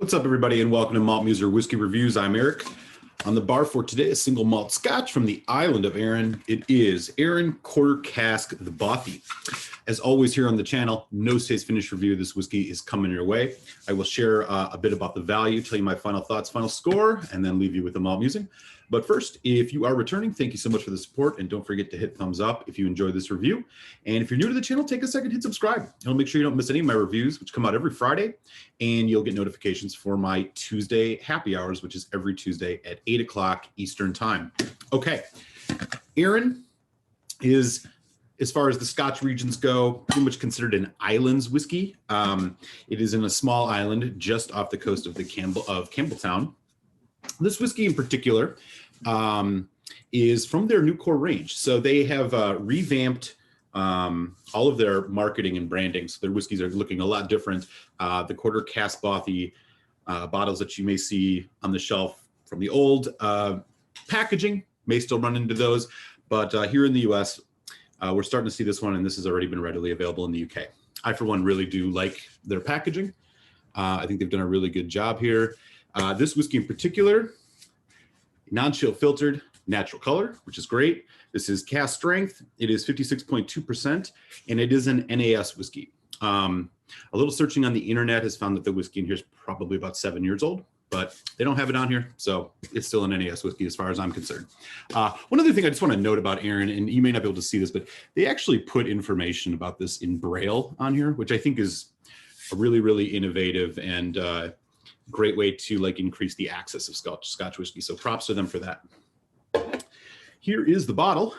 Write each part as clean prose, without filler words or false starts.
What's up, everybody, and welcome to Malt Muser Whiskey Reviews. I'm Eric. On the bar for today, a single malt scotch from the island of Arran. It is Arran Quarter Cask the Bothy. As always here on the channel, no taste finish review of this whiskey is coming your way. I will share a bit about the value, tell you my final thoughts, final score, and then leave you with the malt musing. But first, if you are returning, thank you so much for the support, and don't forget to hit thumbs up if you enjoyed this review. And if you're new to the channel, take a second, hit subscribe. It'll make sure you don't miss any of my reviews, which come out every Friday, and you'll get notifications for my Tuesday happy hours, which is every Tuesday at 8 o'clock Eastern time. Okay, Arran is, as far as the Scotch regions go, pretty much considered an islands whiskey. It is in a small island just off the coast of Campbelltown. This whiskey in particular is from their new core range. So they have revamped all of their marketing and branding. So their whiskeys are looking a lot different. The Quarter Cask Bothy bottles that you may see on the shelf from the old packaging may still run into those. But here in the US, we're starting to see this one, and this has already been readily available in the UK. I, for one, really do like their packaging. I think they've done a really good job here. This whiskey in particular, non-chill filtered, natural color, which is great. This is cask strength. It is 56.2%, and it is an NAS whiskey. A little searching on the internet has found that the whiskey in here is probably about 7 years old, but they don't have it on here, so it's still an NAS whiskey as far as I'm concerned. One other thing I just want to note about Arran, and you may not be able to see this, but they actually put information about this in Braille on here, which I think is a really, really innovative and great way to like increase the access of Scotch whiskey. So props to them for that. Here is the bottle.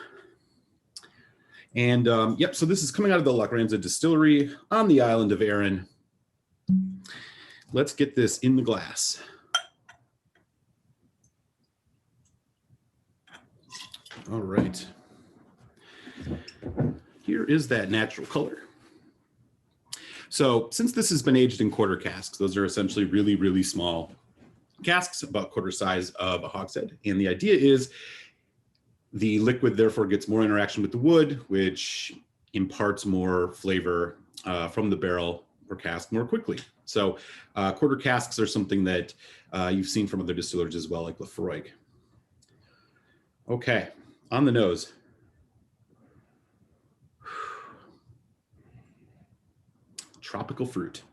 And yep, so this is coming out of the Lochranza distillery on the island of Arran. Let's get this in the glass. All right. Here is that natural color. So since this has been aged in quarter casks, those are essentially really, really small casks, about quarter size of a hogshead. And the idea is the liquid therefore gets more interaction with the wood, which imparts more flavor from the barrel or cask more quickly. So quarter casks are something that you've seen from other distillers as well, like Lafroig. Okay, on the nose. Tropical fruit,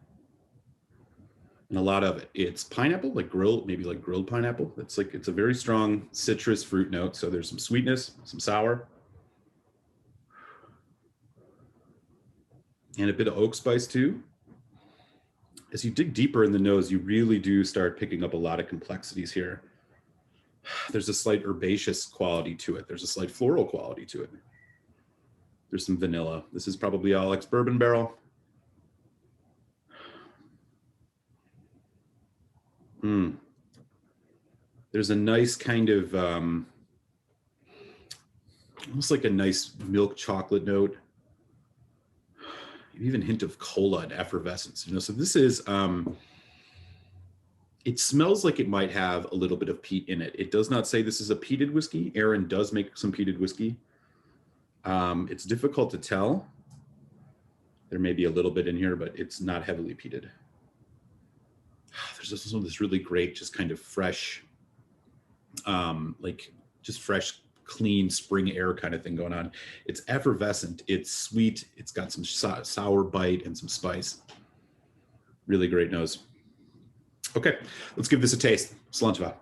and a lot of it. It's pineapple, like grilled, maybe like grilled pineapple. It's a very strong citrus fruit note. So there's some sweetness, some sour, and a bit of oak spice too. As you dig deeper in the nose, you really do start picking up a lot of complexities here. There's a slight herbaceous quality to it. There's a slight floral quality to it. There's some vanilla. This is probably all ex-bourbon barrel. There's a nice kind of, almost like a nice milk chocolate note, even a hint of cola and effervescence. So this is, it smells like it might have a little bit of peat in it. It does not say this is a peated whiskey. Arran does make some peated whiskey. It's difficult to tell. There may be a little bit in here, but it's not heavily peated. There's also this really great, just kind of fresh, like just fresh, clean spring air kind of thing going on. It's effervescent, it's sweet, it's got some sour bite and some spice. Really great nose. Okay, let's give this a taste. Sláinte.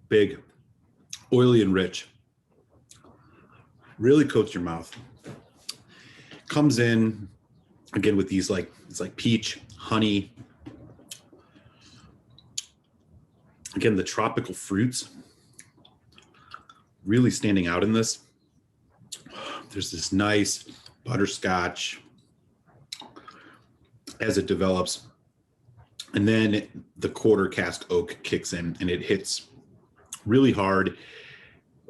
Big, oily and rich. Really coats your mouth. Comes in again with these it's like peach, honey. Again, the tropical fruits really standing out in this. There's this nice butterscotch as it develops. And then the quarter cask oak kicks in and it hits really hard.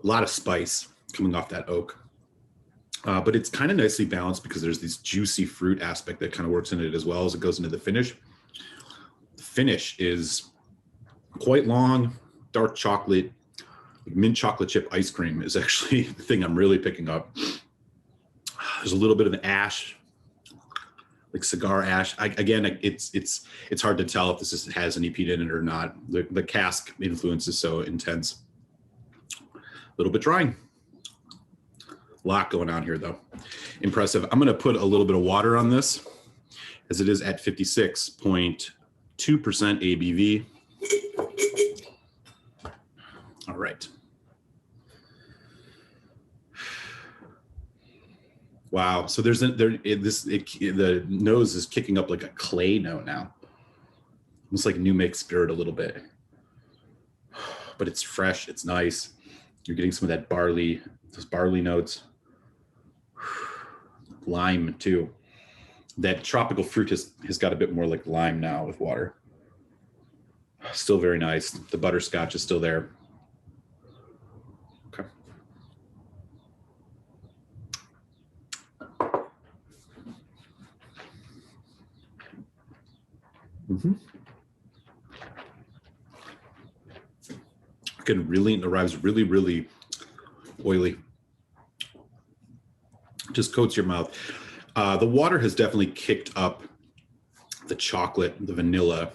A lot of spice coming off that oak. But it's kind of nicely balanced because there's this juicy fruit aspect that kind of works in it as well as it goes into the finish. The finish is quite long, dark chocolate, Mint chocolate chip ice cream is actually the thing I'm really picking up. There's a little bit of an ash, like cigar ash. Again, it's hard to tell if this has any peat in it or not. The cask influence is so intense. A little bit drying. A lot going on here though. Impressive. I'm going to put a little bit of water on this, as it is at 56.2% ABV. All right. Wow. So the nose is kicking up like a clay note now. Almost like New Make Spirit a little bit. But it's fresh. It's nice. You're getting some of that barley, those barley notes. Lime too. That tropical fruit has got a bit more like lime now with water. Still very nice. The butterscotch is still there. Okay. Again, really arrives really oily. Just coats your mouth. The water has definitely kicked up the chocolate, the vanilla.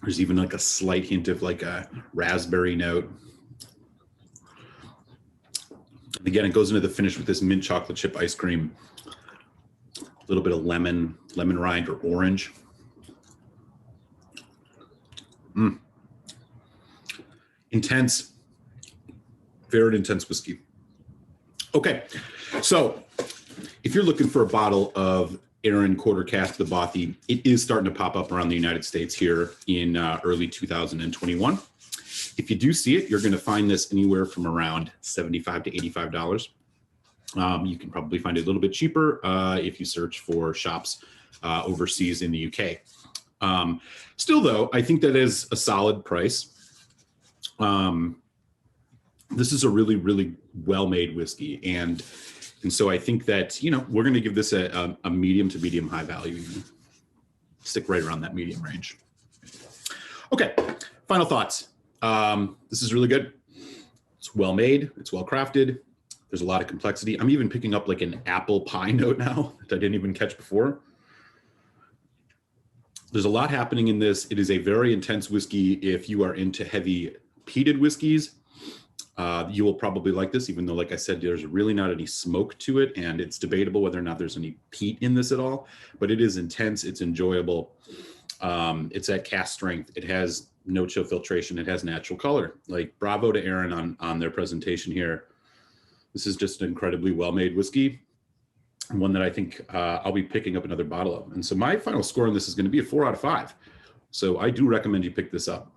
There's even like a slight hint of like a raspberry note. And again, it goes into the finish with this mint chocolate chip ice cream. A little bit of lemon rind or orange. Intense, very intense whiskey. Okay, so if you're looking for a bottle of Arran Quarter Cask, the Bothy, it is starting to pop up around the United States here in early 2021. If you do see it, you're going to find this anywhere from around $75 to $85. You can probably find it a little bit cheaper if you search for shops overseas in the UK. Still, though, I think that is a solid price. This is a really well-made whiskey, and so I think that, you know, we're going to give this a medium to medium high value. Stick right around that medium range. Okay, final thoughts. This is really good. It's well made. It's well crafted. There's a lot of complexity. I'm even picking up like an apple pie note now that I didn't even catch before. There's a lot happening in this. It is a very intense whiskey. If you are into heavy peated whiskeys, you will probably like this, even though, like I said, there's really not any smoke to it, and it's debatable whether or not there's any peat in this at all, but it is intense. It's enjoyable. It's at cask strength. It has no chill filtration. It has natural color. Like, bravo to Arran on their presentation here. This is just an incredibly well-made whiskey, one that I think I'll be picking up another bottle of. And so my final score on this is going to be a 4 out of 5. So I do recommend you pick this up,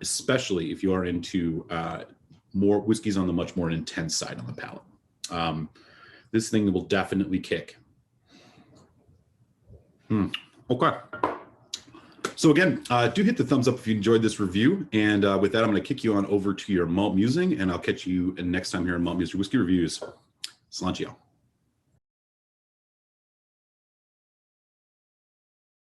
especially if you are into more whiskeys on the much more intense side on the palate. This thing will definitely kick. Okay. So again, do hit the thumbs up if you enjoyed this review. And with that, I'm going to kick you on over to your malt musing, and I'll catch you next time here on Malt Muser Whiskey Reviews. Sláinte.